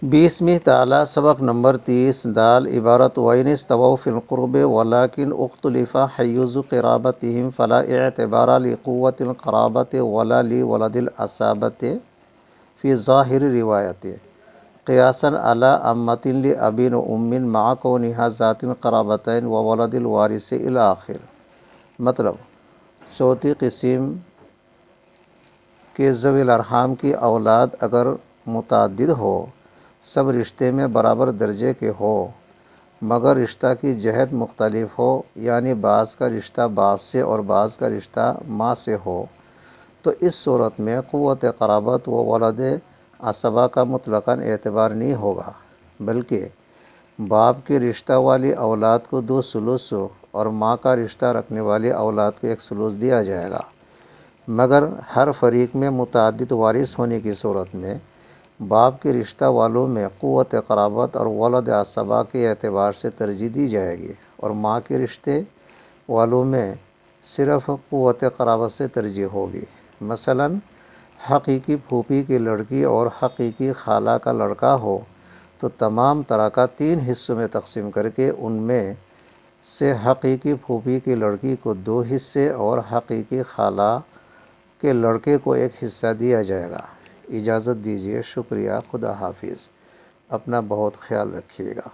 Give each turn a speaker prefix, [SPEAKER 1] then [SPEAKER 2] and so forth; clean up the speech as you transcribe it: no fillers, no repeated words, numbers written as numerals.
[SPEAKER 1] 20ویں تعالیٰ سبق نمبر 30 دال عبارت وَإِنِ اسْتَوَوْا فِي الْقُرْبِ وَلَكِنْ اخْتُلِفَ حَيْزُ قِرَابَتِهِمْ فَلَا اعْتِبَارَ لِقُوَّةِ الْقَرَابَةِ وَلَا لِوَلَدِ الْعَصَابَةِ فِي ظَاهِرِ رِوَایَتِ قِيَاسًا عَلَىٰ عَمَّةٍ لِأَبٍ وَأُمٍّ مَعَ كَوْنِهَا ذَاتِ الْقَرَابَتَيْنِ وَوَلَدِ الْوَارِثِ إِلَى آخِر۔ مطلب چوتھی قسم کے ذوی الارحام کی اولاد اگر متعدد ہو، سب رشتے میں برابر درجے کے ہو، مگر رشتہ کی جہت مختلف ہو، یعنی بعض کا رشتہ باپ سے اور بعض کا رشتہ ماں سے ہو، تو اس صورت میں قوت قرابت و ولد عصبہ کا مطلقاً اعتبار نہیں ہوگا، بلکہ باپ کے رشتہ والی اولاد کو 2 ثلث اور ماں کا رشتہ رکھنے والی اولاد کو 1 ثلث دیا جائے گا۔ مگر ہر فریق میں متعدد وارث ہونے کی صورت میں باپ کے رشتہ والوں میں قوت قرابت اور ولد عصبہ کے اعتبار سے ترجیح دی جائے گی، اور ماں کے رشتے والوں میں صرف قوت قرابت سے ترجیح ہوگی۔ مثلاً حقیقی پھوپھی کی لڑکی اور حقیقی خالہ کا لڑکا ہو تو تمام ترکہ 3 حصوں میں تقسیم کر کے ان میں سے حقیقی پھوپھی کی لڑکی کو 2 حصے اور حقیقی خالہ کے لڑکے کو 1 حصہ دیا جائے گا۔ اجازت دیجیے، شکریہ، خدا حافظ، اپنا بہت خیال رکھیے گا۔